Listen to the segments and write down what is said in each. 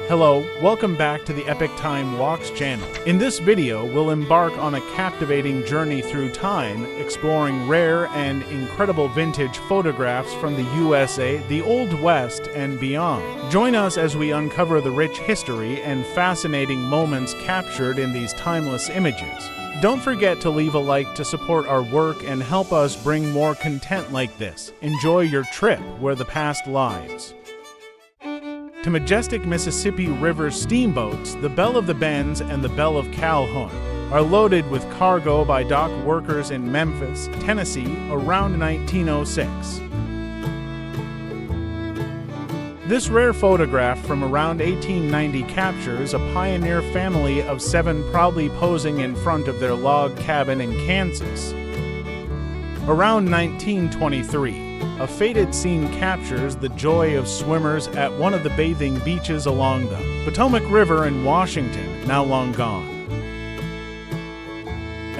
Hello, welcome back to the Epic Time Walks channel. In this video, we'll embark on a captivating journey through time, exploring rare and incredible vintage photographs from the USA, the Old West, and beyond. Join us as we uncover the rich history and fascinating moments captured in these timeless images. Don't forget to leave a like to support our work and help us bring more content like this. Enjoy your trip where the past lies. To majestic Mississippi River steamboats, the Belle of the Benz and the Belle of Calhoun are loaded with cargo by dock workers in Memphis, Tennessee, around 1906. This rare photograph from around 1890 captures a pioneer family of 7 proudly posing in front of their log cabin in Kansas. Around 1923, a faded scene captures the joy of swimmers at one of the bathing beaches along the Potomac River in Washington, now long gone.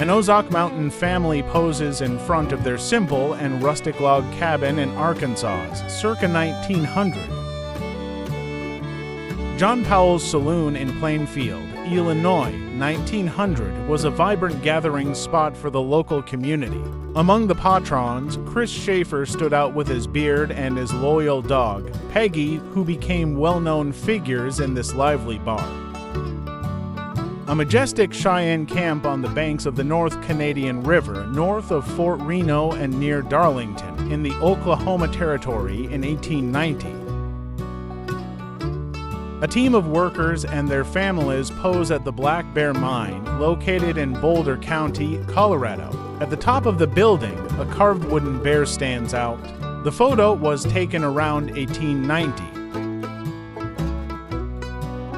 An Ozark Mountain family poses in front of their simple and rustic log cabin in Arkansas, circa 1900. John Powell's Saloon in Plainfield, Illinois, 1900, was a vibrant gathering spot for the local community. Among the patrons, Chris Schaefer stood out with his beard and his loyal dog, Peggy, who became well-known figures in this lively bar. A majestic Cheyenne camp on the banks of the North Canadian River, north of Fort Reno and near Darlington, in the Oklahoma Territory in 1890. A team of workers and their families pose at the Black Bear Mine, located in Boulder County, Colorado. At the top of the building, a carved wooden bear stands out. The photo was taken around 1890.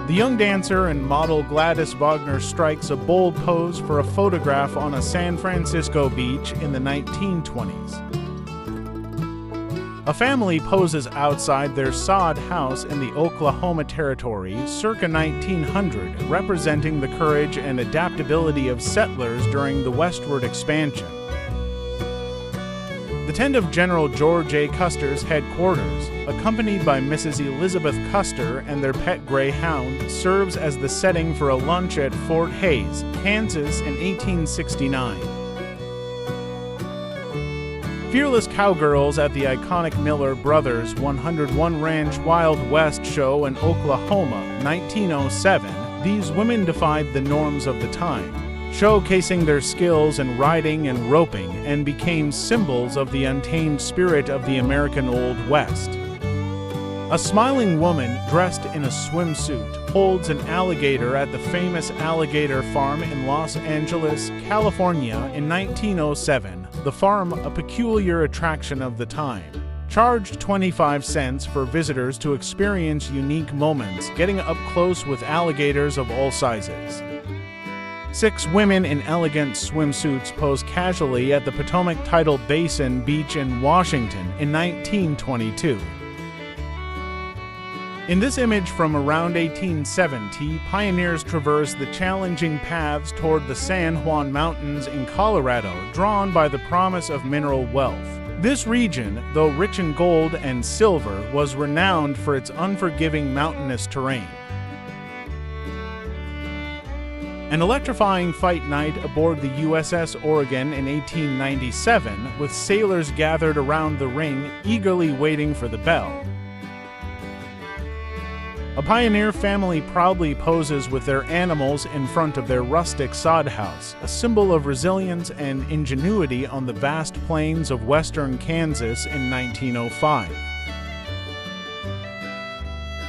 The young dancer and model Gladys Wagner strikes a bold pose for a photograph on a San Francisco beach in the 1920s. A family poses outside their sod house in the Oklahoma Territory, circa 1900, representing the courage and adaptability of settlers during the westward expansion. The tent of General George A. Custer's headquarters, accompanied by Mrs. Elizabeth Custer and their pet greyhound, serves as the setting for a lunch at Fort Hays, Kansas in 1869. Fearless cowgirls at the iconic Miller Brothers 101 Ranch Wild West show in Oklahoma, 1907, these women defied the norms of the time, showcasing their skills in riding and roping, and became symbols of the untamed spirit of the American Old West. A smiling woman dressed in a swimsuit holds an alligator at the famous alligator farm in Los Angeles, California in 1907. The farm, a peculiar attraction of the time, charged 25 cents for visitors to experience unique moments, getting up close with alligators of all sizes. 6 women in elegant swimsuits pose casually at the Potomac Tidal Basin Beach in Washington in 1922. In this image from around 1870, pioneers traverse the challenging paths toward the San Juan Mountains in Colorado, drawn by the promise of mineral wealth. This region, though rich in gold and silver, was renowned for its unforgiving mountainous terrain. An electrifying fight night aboard the USS Oregon in 1897, with sailors gathered around the ring, eagerly waiting for the bell. A pioneer family proudly poses with their animals in front of their rustic sod house, a symbol of resilience and ingenuity on the vast plains of western Kansas in 1905.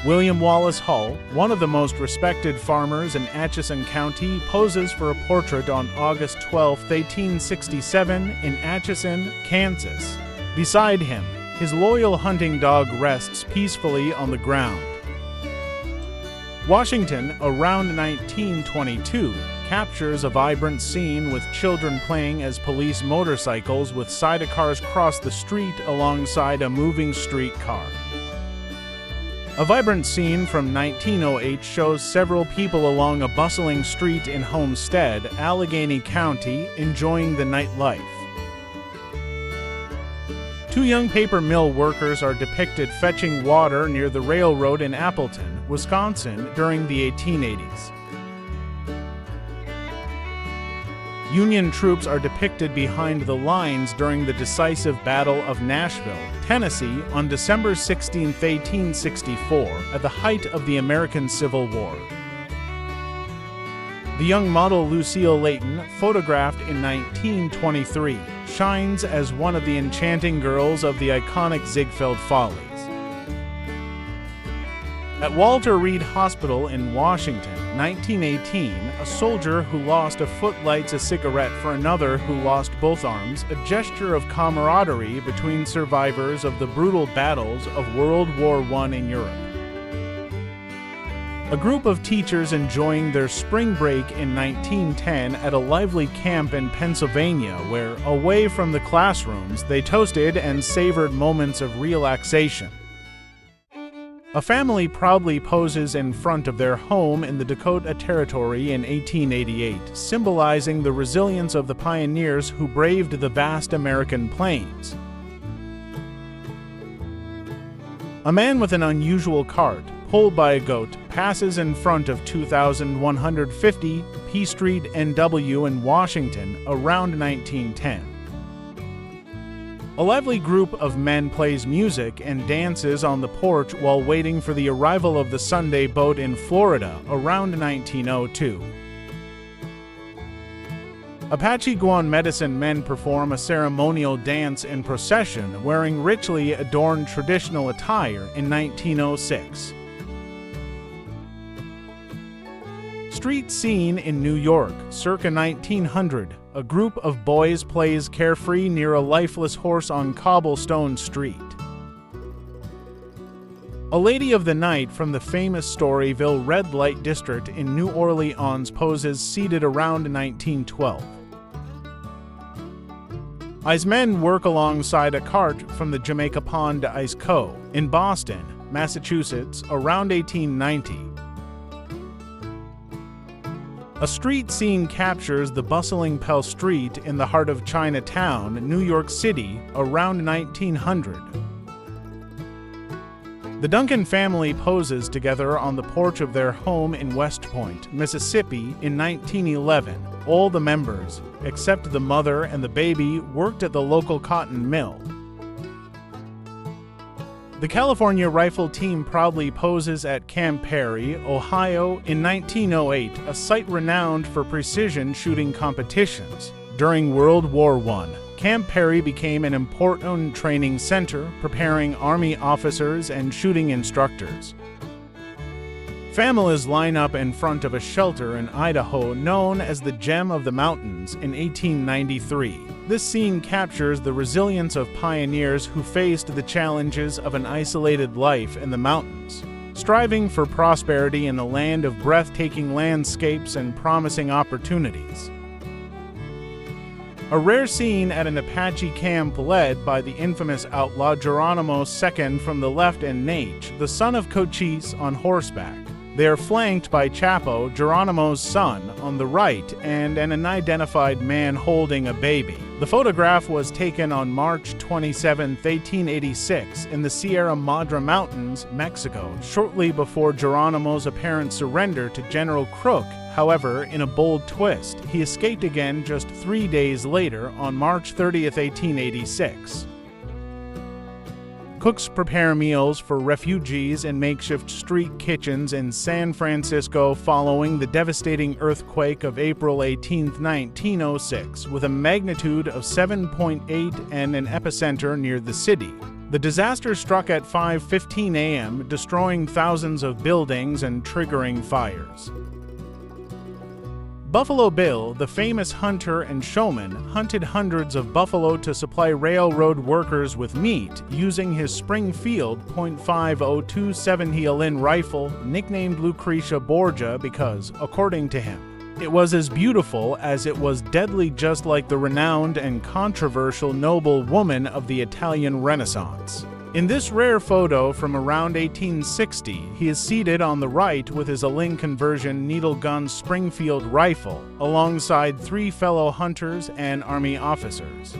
William Wallace Hull, one of the most respected farmers in Atchison County, poses for a portrait on August 12, 1867, in Atchison, Kansas. Beside him, his loyal hunting dog rests peacefully on the ground. Washington, around 1922, captures a vibrant scene with children playing as police motorcycles with sidecars cross the street alongside a moving streetcar. A vibrant scene from 1908 shows several people along a bustling street in Homestead, Allegheny County, enjoying the nightlife. Two young paper mill workers are depicted fetching water near the railroad in Appleton, Wisconsin during the 1880s. Union troops are depicted behind the lines during the decisive Battle of Nashville, Tennessee on December 16, 1864, at the height of the American Civil War. The young model Lucille Layton, photographed in 1923, shines as one of the enchanting girls of the iconic Ziegfeld Follies. At Walter Reed Hospital in Washington, 1918, a soldier who lost a foot lights a cigarette for another who lost both arms, a gesture of camaraderie between survivors of the brutal battles of World War I in Europe. A group of teachers enjoying their spring break in 1910 at a lively camp in Pennsylvania where, away from the classrooms, they toasted and savored moments of relaxation. A family proudly poses in front of their home in the Dakota Territory in 1888, symbolizing the resilience of the pioneers who braved the vast American plains. A man with an unusual cart, pulled by a goat, passes in front of 2150 P Street NW in Washington around 1910. A lively group of men plays music and dances on the porch while waiting for the arrival of the Sunday boat in Florida around 1902. Apache Guan medicine men perform a ceremonial dance in procession wearing richly adorned traditional attire in 1906. Street scene in New York, circa 1900. A group of boys plays carefree near a lifeless horse on cobblestone street. A lady of the night from the famous Storyville red light district in New Orleans poses seated around 1912. Ice men work alongside a cart from the Jamaica Pond Ice Co. in Boston, Massachusetts, around 1890. A street scene captures the bustling Pell Street in the heart of Chinatown, New York City, around 1900. The Duncan family poses together on the porch of their home in West Point, Mississippi, in 1911. All the members, except the mother and the baby, worked at the local cotton mill. The California Rifle Team proudly poses at Camp Perry, Ohio, in 1908, a site renowned for precision shooting competitions. During World War I, Camp Perry became an important training center, preparing Army officers and shooting instructors. Families line up in front of a shelter in Idaho known as the Gem of the Mountains in 1893. This scene captures the resilience of pioneers who faced the challenges of an isolated life in the mountains, striving for prosperity in a land of breathtaking landscapes and promising opportunities. A rare scene at an Apache camp led by the infamous outlaw Geronimo II from the left and Nate, the son of Cochise, on horseback. They are flanked by Chapo, Geronimo's son, on the right, and an unidentified man holding a baby. The photograph was taken on March 27, 1886, in the Sierra Madre Mountains, Mexico, shortly before Geronimo's apparent surrender to General Crook. However, in a bold twist, he escaped again just 3 days later on March 30, 1886. Cooks prepare meals for refugees in makeshift street kitchens in San Francisco following the devastating earthquake of April 18, 1906, with a magnitude of 7.8 and an epicenter near the city. The disaster struck at 5:15 a.m., destroying thousands of buildings and triggering fires. Buffalo Bill, the famous hunter and showman, hunted hundreds of buffalo to supply railroad workers with meat using his Springfield .50 7-Heelin rifle, nicknamed Lucretia Borgia because, according to him, it was as beautiful as it was deadly, just like the renowned and controversial noble woman of the Italian Renaissance. In this rare photo from around 1860, he is seated on the right with his Lincoln version needle gun Springfield rifle, alongside 3 fellow hunters and Army officers.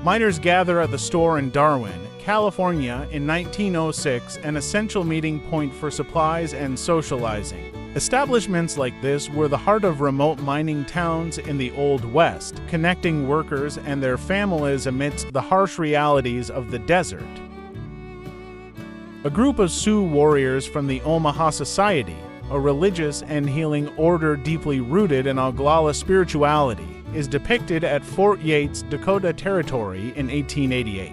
Miners gather at the store in Darwin, California in 1906, an essential meeting point for supplies and socializing. Establishments like this were the heart of remote mining towns in the Old West, connecting workers and their families amidst the harsh realities of the desert. A group of Sioux warriors from the Omaha Society, a religious and healing order deeply rooted in Oglala spirituality, is depicted at Fort Yates, Dakota Territory in 1888.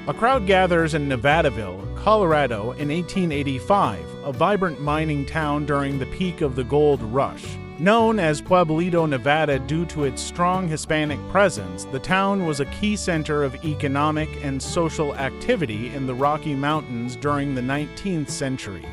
A crowd gathers in Nevadaville, Colorado in 1885, a vibrant mining town during the peak of the gold rush. Known as Pueblito, Nevada due to its strong Hispanic presence, the town was a key center of economic and social activity in the Rocky Mountains during the 19th century.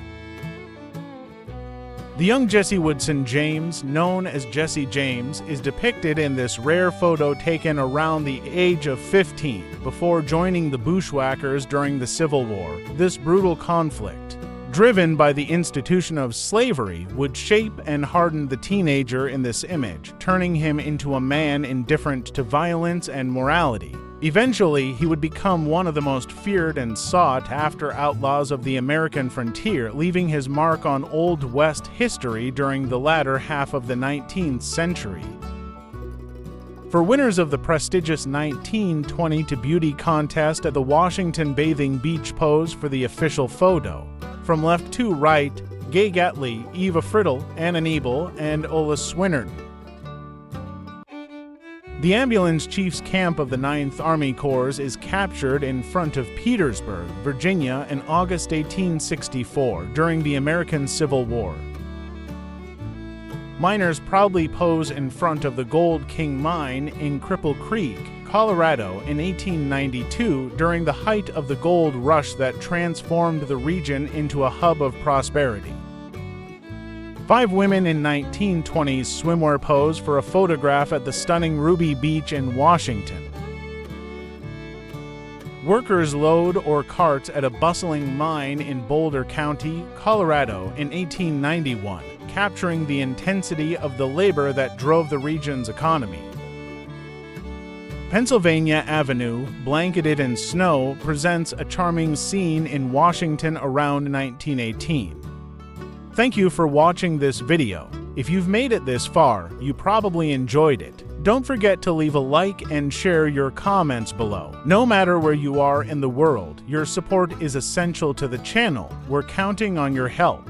The young Jesse Woodson James, known as Jesse James, is depicted in this rare photo taken around the age of 15, before joining the Bushwhackers during the Civil War. This brutal conflict, driven by the institution of slavery, would shape and harden the teenager in this image, turning him into a man indifferent to violence and morality. Eventually, he would become one of the most feared and sought-after outlaws of the American frontier, leaving his mark on Old West history during the latter half of the 19th century. For winners of the prestigious 1922 beauty contest at the Washington Bathing Beach pose for the official photo, from left to right, Gay Gatley, Eva Friddle, Anna Nebel, and Ola Swinard. The ambulance chief's camp of the 9th Army Corps is captured in front of Petersburg, Virginia in August 1864 during the American Civil War. Miners proudly pose in front of the Gold King Mine in Cripple Creek, Colorado in 1892 during the height of the gold rush that transformed the region into a hub of prosperity. 5 women in 1920s swimwear pose for a photograph at the stunning Ruby Beach in Washington. Workers load or carts at a bustling mine in Boulder County, Colorado in 1891, capturing the intensity of the labor that drove the region's economy. Pennsylvania Avenue, blanketed in snow, presents a charming scene in Washington around 1918. Thank you for watching this video. If you've made it this far, you probably enjoyed it. Don't forget to leave a like and share your comments below. No matter where you are in the world, your support is essential to the channel. We're counting on your help.